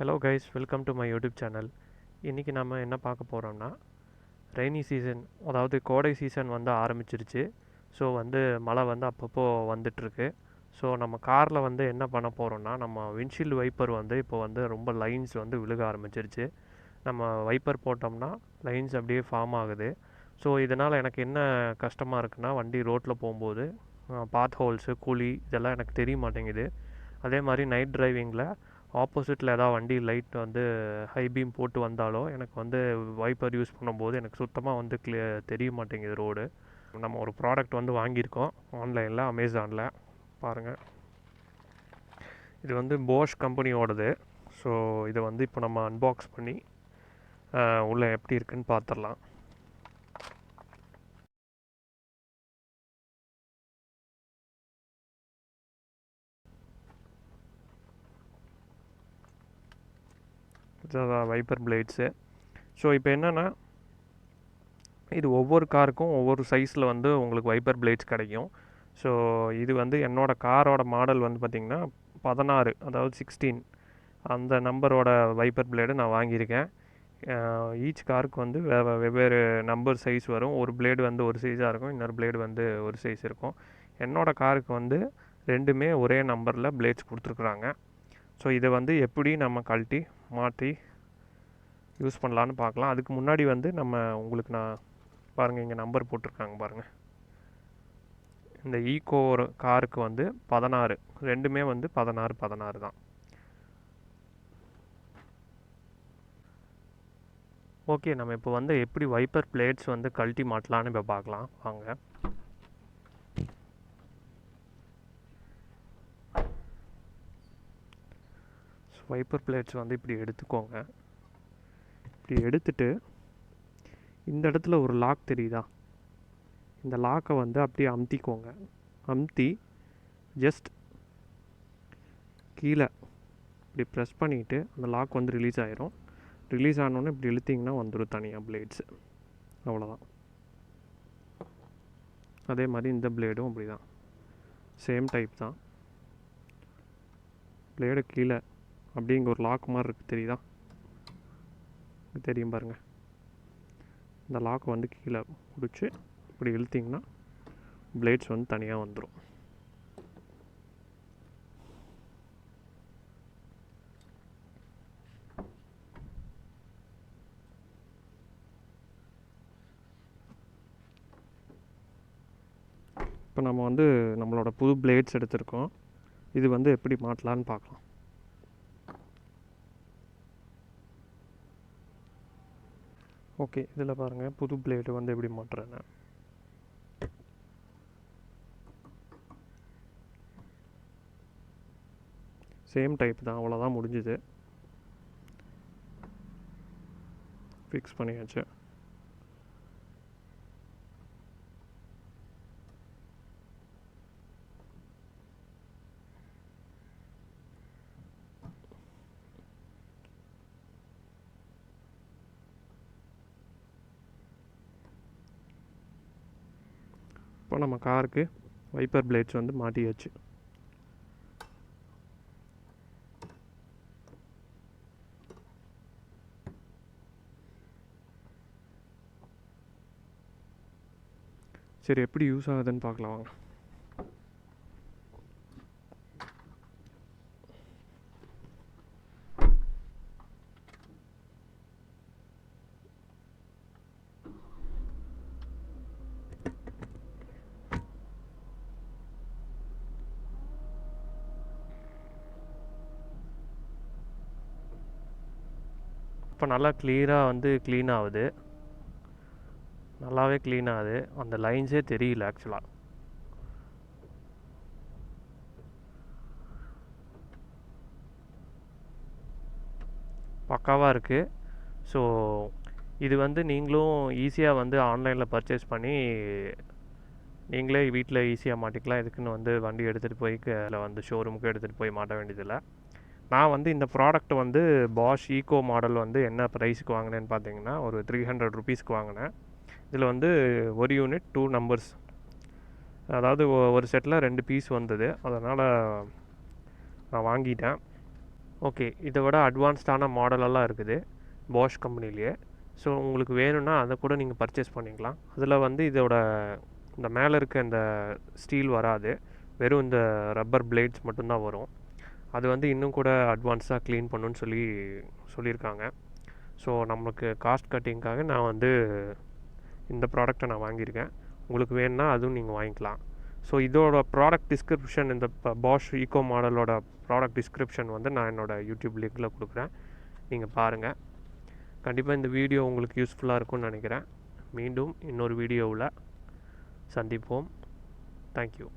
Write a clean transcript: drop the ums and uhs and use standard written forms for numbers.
Hello guys, welcome to my YouTube channel. இன்றைக்கி நம்ம என்ன பார்க்க போகிறோம்னா, ரெய்னி சீசன், அதாவது கோடை சீசன் வந்து ஆரம்பிச்சிருச்சு. ஸோ மழை அப்பப்போ வந்துட்டுருக்கு. ஸோ நம்ம காரில் என்ன பண்ண போகிறோம்னா, நம்ம விண்ட்ஷீல்டு வைப்பர் இப்போ ரொம்ப லைன்ஸ் விழுக ஆரம்பிச்சிருச்சு. நம்ம வைப்பர் போட்டோம்னா லைன்ஸ் அப்படியே ஃபார்ம் ஆகுது. ஸோ இதனால் எனக்கு என்ன கஷ்டமாக இருக்குன்னா, வண்டி ரோட்டில் போகும்போது பாத் ஹோல்ஸு, குழி இதெல்லாம் எனக்கு தெரிய மாட்டேங்குது. அதே மாதிரி நைட் டிரைவிங்கில் ஆப்போசிட்டில் ஏதாவது வண்டி லைட் ஹை பீம் போட்டு வந்தாலோ எனக்கு வைப்பர் யூஸ் பண்ணும்போது எனக்கு சுத்தமாக தெரிய மாட்டேங்குது ரோடு. நம்ம ஒரு ப்ராடக்ட் வாங்கியிருக்கோம் ஆன்லைனில், அமேசானில். பாருங்கள், இது போஷ் கம்பெனியோடது. ஸோ இதை இப்போ நம்ம அன்பாக்ஸ் பண்ணி உள்ளே எப்படி இருக்குன்னு பார்த்துடலாம். Wiper plates. ஸோ இப்போ என்னென்னா, இது ஒவ்வொரு காருக்கும் ஒவ்வொரு சைஸில் உங்களுக்கு வைப்பர் பிளேட்ஸ் கிடைக்கும். ஸோ இது என்னோடய காரோட மாடல் பார்த்திங்கன்னா 16, அதாவது 16 அந்த நம்பரோட வைப்பர் பிளேடு நான் வாங்கியிருக்கேன். ஈச் காருக்கு வெவ்வேறு நம்பர் சைஸ் வரும். ஒரு பிளேடு ஒரு சைஸாக இருக்கும், இன்னொரு பிளேடு ஒரு சைஸ் இருக்கும். என்னோடய காருக்கு ரெண்டுமே ஒரே நம்பரில் பிளேட்ஸ் கொடுத்துருக்குறாங்க. ஸோ இதை எப்படி நம்ம கழட்டி மாற்றி யூஸ் பண்ணலான்னு பார்க்கலாம். அதுக்கு முன்னாடி நம்ம உங்களுக்கு நான் பாருங்கள், இங்கே நம்பர் போட்டிருக்காங்க பாருங்கள். இந்த ஈகோ காருக்கு 16, ரெண்டுமே 16 தான். ஓகே, நம்ம இப்போ எப்படி வைப்பர் பிளேட்ஸ் கழட்டி மாட்டலான்னு இப்போ பார்க்கலாம் வாங்க. வைப்பர் பிளேட்ஸ் இப்படி எடுத்துக்கோங்க. இப்படி எடுத்துட்டு இந்த இடத்துல ஒரு லாக் தெரியுதா, இந்த லாக்கை அப்படியே அமுத்திக்கோங்க. அமுத்தி ஜஸ்ட் கீழே இப்படி ப்ரெஸ் பண்ணிவிட்டு அந்த லாக் ரிலீஸ் ஆகிரும். ரிலீஸ் ஆனோடனே இப்படி இழுத்திங்கன்னா வந்துடும் தனியாக பிளேட்ஸு. அவ்வளோதான். அதே மாதிரி இந்த பிளேடும் அப்படி தான், சேம் டைப் தான். பிளேடு கீழே அப்படி இங்கே ஒரு லாக் மாதிரி இருக்குது, தெரியுதா? தெரியும் பாருங்கள். இந்த லாக் கீழே பிடிச்சி இப்படி இழுத்திங்கன்னா பிளேட்ஸ் தனியாக வந்துடும். இப்போ நம்ம நம்மளோட புது பிளேட்ஸ் எடுத்திருக்கோம். இது எப்படி மாட்டலான்னு பார்க்கலாம். ஓகே, இதில் பாருங்கள், புது பிளேடு எப்படி மாட்டுறேன்னு. சேம் டைப் தான், அவ்வளோதான், முடிஞ்சுது. ஃபிக்ஸ் பண்ணியாச்சு. இப்போ நம்ம காருக்கு வைப்பர் பிளேட்ஸ் மாட்டியாச்சு. சரி, எப்படி யூஸ் ஆகுதுன்னு பார்க்கலாம் வாங்க. இப்போ நல்லா கிளியராக க்ளீன் ஆகுது, நல்லாவே க்ளீன் ஆகுது. அந்த லைன்ஸே தெரியல ஆக்சுவலாக. பக்காவாக இருக்குது. ஸோ இது நீங்களும் ஈஸியாக ஆன்லைனில் பர்ச்சேஸ் பண்ணி நீங்களே வீட்டில் ஈஸியாக மாட்டிக்கலாம். இதுக்குன்னு வண்டி எடுத்துகிட்டு போய் இல்லை ஷோரூமுக்கு எடுத்துகிட்டு போய் மாட்ட வேண்டியதில்லை. நான் இந்த ப்ராடக்ட் பாஷ் ஈகோ மாடல் என்ன ப்ரைஸுக்கு வாங்கினேன்னு பார்த்தீங்கன்னா, ஒரு 300 ருபீஸ்க்கு வாங்கினேன். இதில் ஒரு யூனிட் 2 நம்பர்ஸ், அதாவது ஒரு செட்டில் 2 பீஸ் வந்தது. அதனால் நான் வாங்கிட்டேன். ஓகே, இதை விட அட்வான்ஸ்டான மாடலெல்லாம் இருக்குது Bosch கம்பெனிலேயே. ஸோ உங்களுக்கு வேணும்னா அதை கூட நீங்கள் பர்ச்சேஸ் பண்ணிக்கலாம். அதில் வந்து இதோட இந்த மேலே இருக்க இந்த ஸ்டீல் வராது, வெறும் இந்த ரப்பர் பிளேட்ஸ் மட்டும்தான் வரும். அது வந்து இன்னும் கூட அட்வான்ஸாக க்ளீன் பண்ணுன்னு சொல்லியிருக்காங்க. ஸோ நமக்கு காஸ்ட் கட்டிங்காக நான் வந்து இந்த ப்ராடக்டை நான் வாங்கியிருக்கேன். உங்களுக்கு வேணும்னா அதுவும் நீங்கள் வாங்கிக்கலாம். ஸோ இதோட ப்ராடக்ட் டிஸ்கிரிப்ஷன், இந்த Bosch ஈகோ மாடலோட ப்ராடக்ட் டிஸ்கிரிப்ஷன் வந்து நான் என்னோடய யூடியூப் லிங்கில் கொடுக்குறேன், நீங்கள் பாருங்கள். கண்டிப்பாக இந்த வீடியோ உங்களுக்கு யூஸ்ஃபுல்லாக இருக்கும்னு நினைக்கிறேன். மீண்டும் இன்னொரு வீடியோவில் சந்திப்போம். தேங்க்யூ.